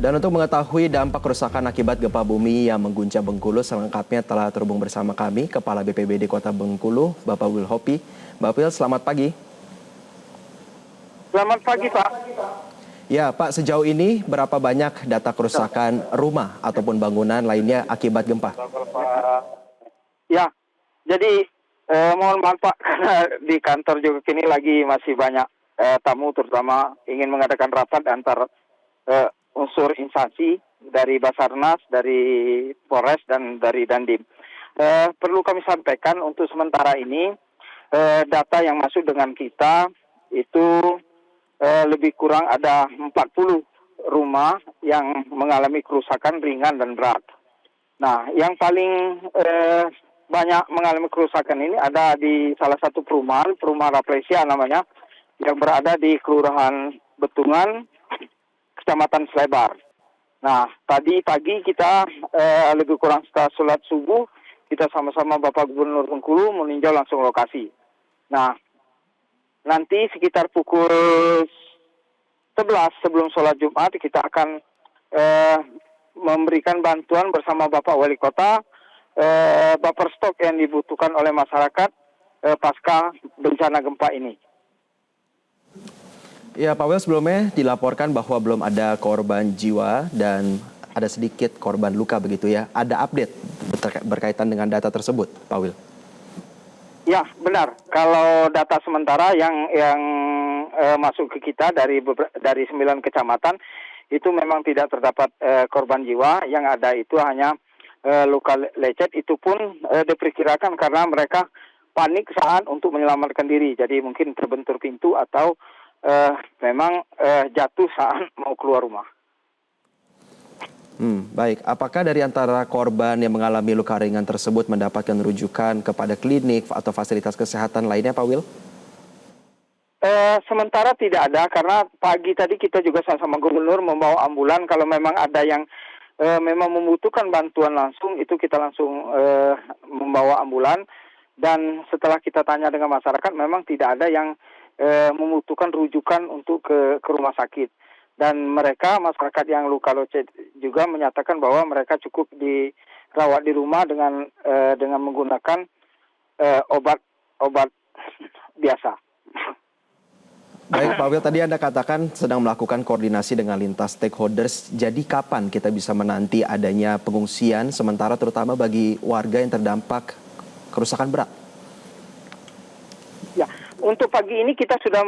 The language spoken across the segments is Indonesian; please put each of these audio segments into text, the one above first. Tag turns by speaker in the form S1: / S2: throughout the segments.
S1: Dan untuk mengetahui dampak kerusakan akibat gempa bumi yang mengguncang Bengkulu, selengkapnya telah terhubung bersama kami, Kepala BPBD Kota Bengkulu, Bapak Wil Hopi. Bapak Wil, selamat pagi.
S2: Selamat pagi, Pak.
S1: Ya, Pak, sejauh ini berapa banyak data kerusakan rumah ataupun bangunan lainnya akibat gempa?
S2: Ya, jadi mohon maaf Pak, karena di kantor juga kini lagi masih banyak tamu, terutama ingin mengadakan rapat antar unsur instansi dari Basarnas, dari Polres, dan dari Dandim. Perlu kami sampaikan untuk sementara ini, data yang masuk dengan kita itu lebih kurang ada 40 rumah yang mengalami kerusakan ringan dan berat. Nah, yang paling banyak mengalami kerusakan ini ada di salah satu perumahan Rafflesia namanya, yang berada di Kelurahan Betungan, Kecamatan Slebar. Nah, tadi pagi kita lebih kurang setelah sholat subuh, kita sama-sama Bapak Gubernur Bengkulu meninjau langsung lokasi. Nah, nanti sekitar pukul 11 sebelum sholat Jumat kita akan memberikan bantuan bersama Bapak Wali Kota, buffer stok yang dibutuhkan oleh masyarakat pasca bencana gempa ini.
S1: Ya, Pak Wil, sebelumnya dilaporkan bahwa belum ada korban jiwa dan ada sedikit korban luka begitu ya. Ada update berkaitan dengan data tersebut, Pak Wil?
S2: Ya, benar. Kalau data sementara yang masuk ke kita dari 9 kecamatan itu memang tidak terdapat korban jiwa. Yang ada itu hanya luka lecet. Itu pun diperkirakan karena mereka panik saat untuk menyelamatkan diri. Jadi mungkin terbentur pintu atau memang jatuh saat mau keluar rumah.
S1: Baik, apakah dari antara korban yang mengalami luka ringan tersebut mendapatkan rujukan kepada klinik atau fasilitas kesehatan lainnya, Pak Wil?
S2: Sementara tidak ada, karena pagi tadi kita juga sama-sama gubernur membawa ambulan. Kalau memang ada yang memang membutuhkan bantuan langsung, itu kita langsung membawa ambulan. Dan setelah kita tanya dengan masyarakat, memang tidak ada yang membutuhkan rujukan untuk ke rumah sakit. Dan mereka, masyarakat yang luka lecet juga menyatakan bahwa mereka cukup dirawat di rumah dengan menggunakan obat biasa.
S1: Baik, Pak Wil, tadi Anda katakan sedang melakukan koordinasi dengan lintas stakeholders. Jadi kapan kita bisa menanti adanya pengungsian sementara terutama bagi warga yang terdampak kerusakan berat?
S2: Ya, untuk pagi ini kita sudah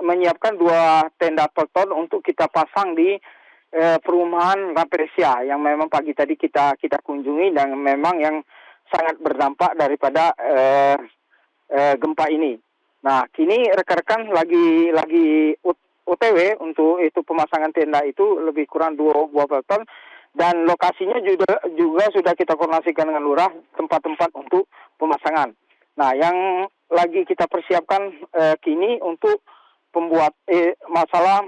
S2: menyiapkan 2 tenda pelton untuk kita pasang di perumahan Rafflesia yang memang pagi tadi kita kunjungi dan memang yang sangat berdampak daripada gempa ini. Nah, kini rekan-rekan lagi OTW untuk itu pemasangan tenda itu lebih kurang 2 buah pelton, dan lokasinya juga sudah kita koordinasikan dengan lurah tempat-tempat untuk pemasangan. Nah, yang lagi kita persiapkan kini untuk pembuat masalah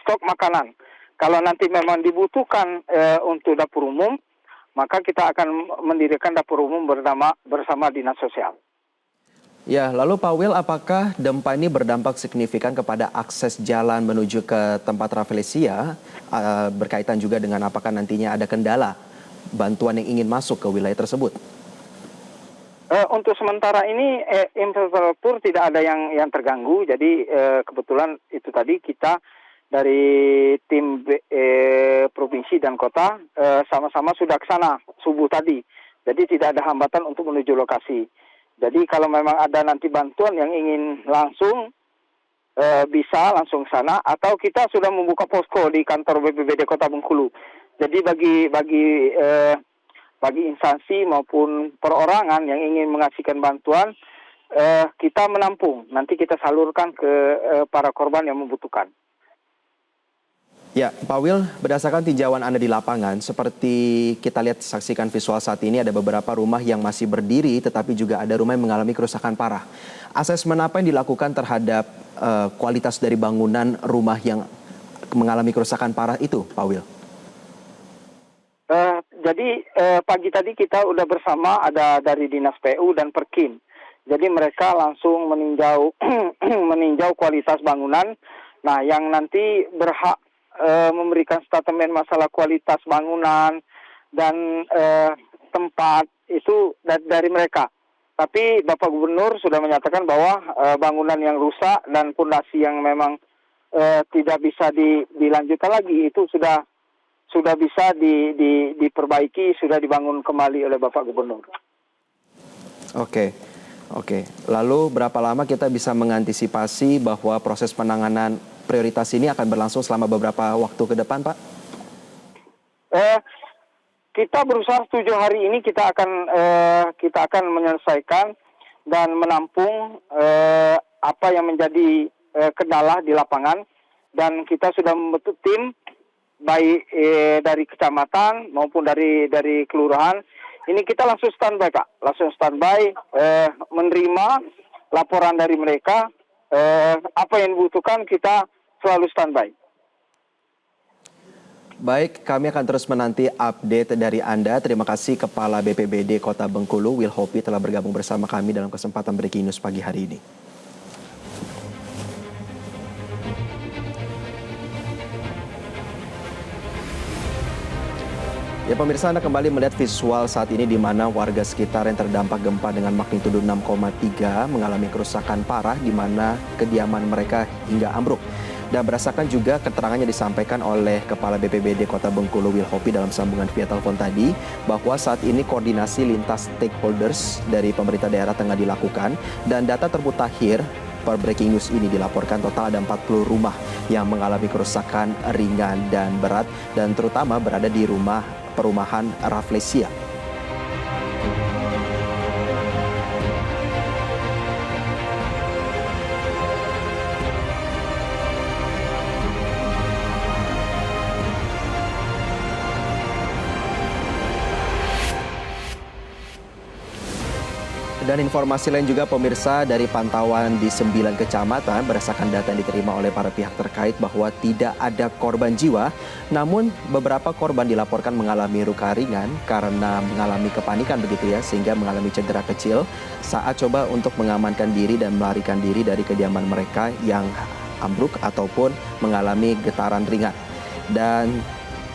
S2: stok makanan. Kalau nanti memang dibutuhkan untuk dapur umum, maka kita akan mendirikan dapur umum bersama Dinas Sosial.
S1: Ya, lalu Pak Wil, apakah gempa ini berdampak signifikan kepada akses jalan menuju ke tempat Rafflesia, berkaitan juga dengan apakah nantinya ada kendala bantuan yang ingin masuk ke wilayah tersebut?
S2: Untuk sementara ini infrastruktur tidak ada yang terganggu. Jadi kebetulan itu tadi kita dari tim provinsi dan kota sama-sama sudah ke sana subuh tadi. Jadi tidak ada hambatan untuk menuju lokasi. Jadi kalau memang ada nanti bantuan yang ingin langsung bisa langsung sana, atau kita sudah membuka posko di kantor BPBD Kota Bengkulu. Jadi bagi instansi maupun perorangan yang ingin mengasihkan bantuan, kita menampung. Nanti kita salurkan ke para korban yang membutuhkan.
S1: Ya, Pak Wil, berdasarkan tinjauan Anda di lapangan, seperti kita lihat saksikan visual saat ini, ada beberapa rumah yang masih berdiri, tetapi juga ada rumah yang mengalami kerusakan parah. Asesmen apa yang dilakukan terhadap kualitas dari bangunan rumah yang mengalami kerusakan parah itu, Pak Wil?
S2: Jadi pagi tadi kita udah bersama ada dari Dinas PU dan Perkim. Jadi mereka langsung meninjau meninjau kualitas bangunan. Nah, yang nanti berhak memberikan statement masalah kualitas bangunan dan tempat itu dari mereka. Tapi Bapak Gubernur sudah menyatakan bahwa bangunan yang rusak dan fondasi yang memang tidak bisa dilanjutkan lagi itu sudah bisa diperbaiki, sudah dibangun kembali oleh Bapak Gubernur.
S1: Oke. Lalu berapa lama kita bisa mengantisipasi bahwa proses penanganan prioritas ini akan berlangsung selama beberapa waktu ke depan, Pak?
S2: Kita berusaha 7 hari ini kita akan menyelesaikan dan menampung apa yang menjadi kendala di lapangan, dan kita sudah membentuk tim baik dari kecamatan maupun dari kelurahan. Ini kita langsung standby, Kak. Langsung standby menerima laporan dari mereka. Apa yang dibutuhkan kita selalu standby.
S1: Baik, kami akan terus menanti update dari Anda. Terima kasih Kepala BPBD Kota Bengkulu, Will Hopi, telah bergabung bersama kami dalam kesempatan Breaking News pagi hari ini. Ya pemirsa, Anda kembali melihat visual saat ini di mana warga sekitar yang terdampak gempa dengan magnitudo 6,3 mengalami kerusakan parah di mana kediaman mereka hingga ambruk. Dan berdasarkan juga keterangannya disampaikan oleh Kepala BPBD Kota Bengkulu Will Hopi dalam sambungan via telepon tadi, bahwa saat ini koordinasi lintas stakeholders dari pemerintah daerah tengah dilakukan, dan data termutakhir per Breaking News ini dilaporkan total ada 40 rumah yang mengalami kerusakan ringan dan berat, dan terutama berada di perumahan Rafflesia. Dan informasi lain juga pemirsa, dari pantauan di 9 kecamatan berdasarkan data yang diterima oleh para pihak terkait bahwa tidak ada korban jiwa, namun beberapa korban dilaporkan mengalami luka ringan karena mengalami kepanikan begitu ya, sehingga mengalami cedera kecil saat coba untuk mengamankan diri dan melarikan diri dari kediaman mereka yang ambruk ataupun mengalami getaran ringan. Dan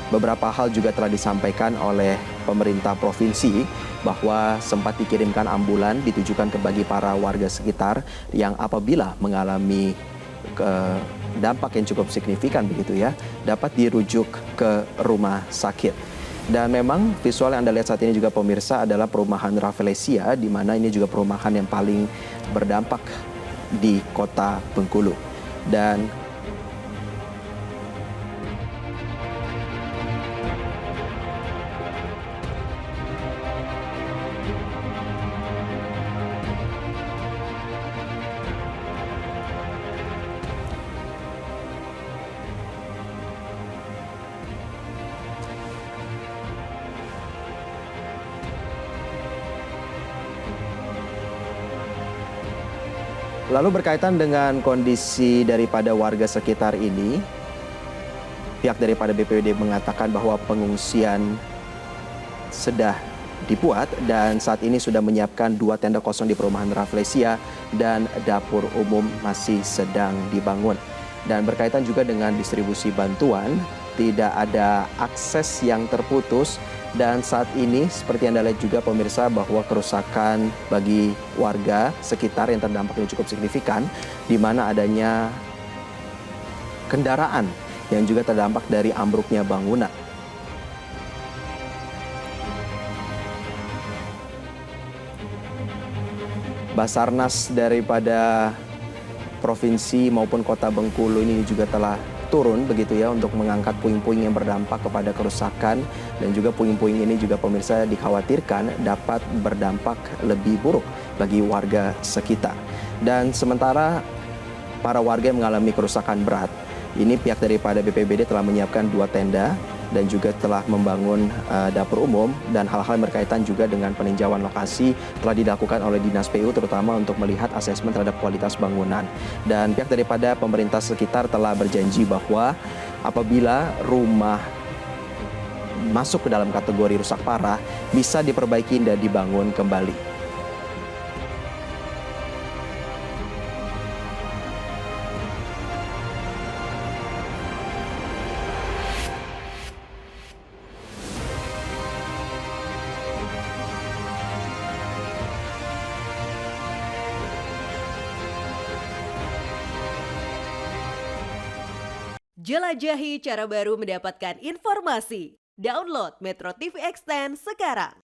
S1: beberapa hal juga telah disampaikan oleh pemerintah provinsi bahwa sempat dikirimkan ambulan ditujukan bagi para warga sekitar yang apabila mengalami dampak yang cukup signifikan begitu ya, dapat dirujuk ke rumah sakit. Dan memang visual yang Anda lihat saat ini juga pemirsa adalah perumahan Rafflesia, di mana ini juga perumahan yang paling berdampak di Kota Bengkulu. Dan lalu berkaitan dengan kondisi daripada warga sekitar ini, pihak daripada BPBD mengatakan bahwa pengungsian sudah dibuat dan saat ini sudah menyiapkan 2 tenda kosong di perumahan Rafflesia dan dapur umum masih sedang dibangun. Dan berkaitan juga dengan distribusi bantuan, tidak ada akses yang terputus. Dan saat ini seperti Anda lihat juga pemirsa bahwa kerusakan bagi warga sekitar yang terdampak ini cukup signifikan, di mana adanya kendaraan yang juga terdampak dari ambruknya bangunan. Basarnas daripada provinsi maupun Kota Bengkulu ini juga telah turun begitu ya untuk mengangkat puing-puing yang berdampak kepada kerusakan, dan juga puing-puing ini juga pemirsa dikhawatirkan dapat berdampak lebih buruk bagi warga sekitar. Dan sementara para warga yang mengalami kerusakan berat, ini pihak daripada BPBD telah menyiapkan 2 tenda dan juga telah membangun dapur umum, dan hal-hal yang berkaitan juga dengan peninjauan lokasi telah dilakukan oleh Dinas PU terutama untuk melihat asesmen terhadap kualitas bangunan. Dan pihak daripada pemerintah sekitar telah berjanji bahwa apabila rumah masuk ke dalam kategori rusak parah bisa diperbaiki dan dibangun kembali.
S3: Jelajahi cara baru mendapatkan informasi. Download Metro TV Extend sekarang.